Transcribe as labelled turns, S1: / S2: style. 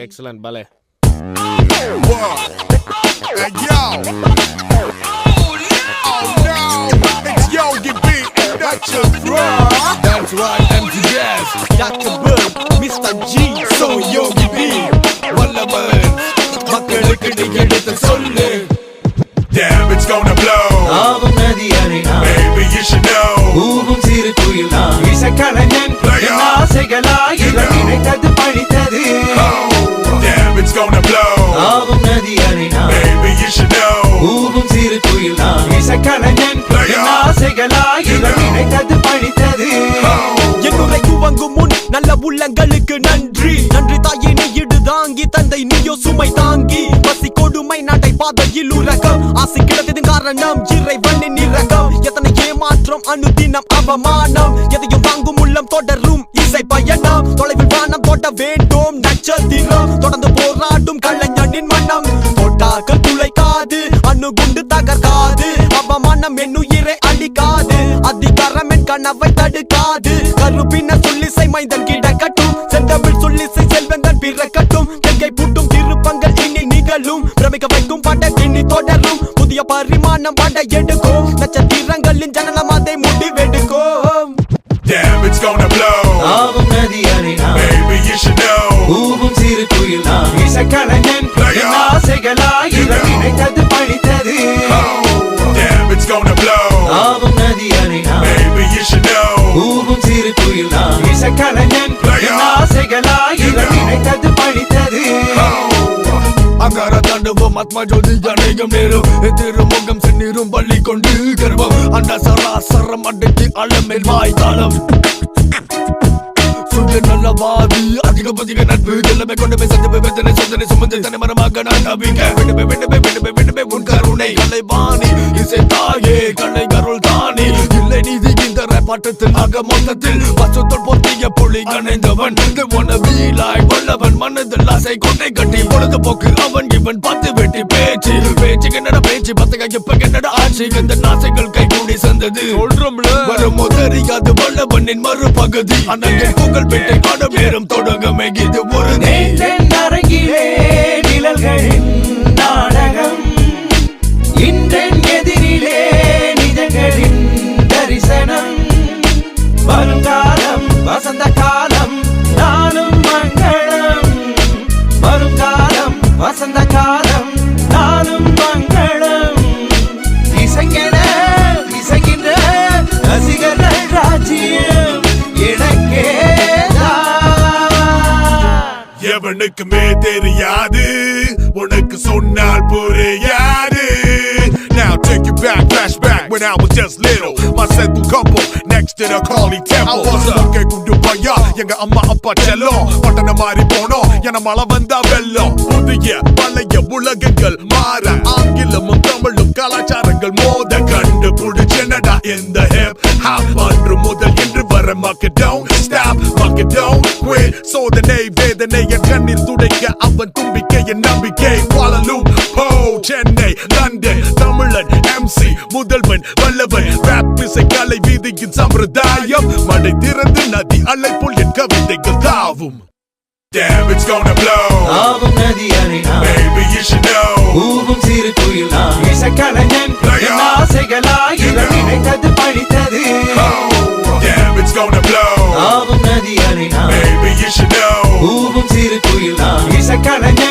S1: Excellent ballet.
S2: Hey yo! Oh no! It's Yogi B and Dr. Bro!
S3: That's right, MTS, Dr. Bill, Mr. G, so Yogi B, Wallaban, மக்களுக்கு நீ எடுத்து சொல்லு.
S2: Damn, it's gonna blow!
S4: ஆவும் நதி அலைனா
S2: Baby, you should know!
S4: ஊவும் சிறு குயில் நான் இசைக்கலைஞன் என் ஆசைகளாய் இவள் நினைத்தது பழித்தது.
S2: Damn, it's gonna blow!
S4: ஆவும் நதி அலைனா
S2: Baby, you should know!
S4: ஊவும் சிறு குயில் நான் இசைக்கலைஞன் என் ஆசைகளாய் இவள் நினைத்தது பழித்தது.
S3: என்னுரை துவங்கும் முன் நல்ல உள்ளங்களுக்கு நன்றி நன்றி தாயே நீ இடு தாங்கி தந்தை நீயோ சுமை தாங்கி பசி கொடுமை நடை பாதையில் உலகம் ஆசை கிடத்தது காரணம் இறைவனின் இரக்கம் எத்தனை ஏமாற்றம் அனுதினம் அவமானம் எதையும் வாங்கும் உள்ளம் தொடரும் இசை பயணம் தொலைவில் வானம் தொட வேண்டும் நட்சத்திரம் தொடர்ந்து போராடும் கலைஞனின் மனம் தொட்டாக்கள் துளைக்காது அணுகுண்டு தகர்க்காது அவமானம் என்னுயிரை அழிக்காது அதிகாரம் என் கனவை தடுக்காது கருப்பின சொல்லிசை மைந்தன் கிடக்கட்டும் செந்தமிழ் சொல்லிசை செல்வந்தன் பிறக்கட்டும் கங்கை பூட்டும் திருப்பங்கள் இனி நிகழும் பிரமிக்க வைக்கும் பட இனி தொடரும் புதிய பரிமாணம் பட எடுக்கும் நட்சத்திரங்களின் ஜனனம் அதை முடிவெடுக்கும்.
S2: Damn, it's gonna blow!
S4: ஆவும் நதி அலைனா
S2: Baby, you should know!
S4: ஊவும் சிறு குயில் நான் இசைக்கலைஞன் என் ஆசைகளாய் இவள் நினைத்தது பழித்தது.
S2: Damn, it's gonna blow!
S4: ஆவும் நதி அலைனா
S2: Baby, you should know!
S4: ஊவும் சிறு குயில் நான் இசைக்கலைஞன் என் ஆசைகளாய் இவள் நினைத்தது பழித்தது.
S3: அங்கார தாண்டவம் ஆத்மா ஜோதி அநேகம் நேரம் திருமுகம் செந்நீரும் பள்ளி கொண்டு கர்வம் அந்த சராசரம் அடைத்து அளமேல் வாய்த்தாளம் நல்லவாதி அதிக நட்பு எல்லாமே கொண்டு போய் சந்திப்பு வேதனை சோதனை சுமந்து தனி மரமாக நான் நம்பிக்கை விடுமே உன் கருணை கலைவாணி இசை தாயே கலை கருள் தானி இல்லை நீதி இந்த பாட்டத்தில் ஆக மொத்தத்தில் பசுத்தோல் பொத்திய புலி கணைந்தவன் வீலாய் வல்லவன் மனதில் ஆசை கொண்டை கட்டி பொழுதுபோக்கு அவன் இவன் பத்து வெட்டி பேச்சு என்னடா பேச்சு பத்தக இப்ப என்னடா ஆட்சி இந்த நாசைகள் கை கூடி சந்தது வருமோ தெரியாது வல்லவனின் மறுபகுதி அண்ணன் புகழ் பெட்டை காடும் நேரம் தொடங்கமே இது ஒரு
S4: அரங்கிலே நிழல்களின் நாடகம் இன்றென் எதிரிலே நிஜங்களின் தரிசனம் வருங்காலம் வசந்த காலம் நானும் மங்களம் வருங்காலம் வசந்த காலம் நானும் மங்களம் இசைங்கின்ற ரசிகர்கள் ராஜ்யம் எனக்கே
S2: எவனுக்குமே தெரியாது உனக்கு சொன்னால் புரியாது. Now take you back, flashback when I was just little. My settled couple next to the Kali temple. I was a குண்டு பையா எங்க அம்மா அப்பா செல்லம் பட்டண மாறி போனோம் என மழை வந்தா வெள்ளம். புதிய பழைய உலகங்கள் மாற ஆங்கிலமும் தமிழும் கலாச்சாரங்கள் மோத கண்டு புடிச்சனடா இந்த ஹிப் ஹாப் அன்று முதல் இன்று வர மக்கள் don't stop மக்கள் don't quit. சோதனை வேதனை என் கண்ணீர் துடைக்க அவன் தும்பிக்கை என் நம்பிக்கை வாழலும் ஹோ சென்னை லண்டன் தமிழன் MC முதல்வன் வல்லவன் ராப் இசை கலை வீதியின் சம்பிரதாயம் மடை திறந்து நதி அலை போல் என் கவிதைகள் தாவும். Damn, it's gonna blow!
S4: ஆவும் நதி அலைனா
S2: Baby, you should know!
S4: ஊவும் சிறு குயில் நான் இசைக்கலைஞன் என் ஆசைகளாய் இவள் நினைத்தது பழித்தது.
S2: Damn, it's gonna blow!
S4: ஆவும் நதி அலைனா
S2: Baby, you should know!
S4: ஊவும் சிறு குயில் நான் இசைக்கலைஞன்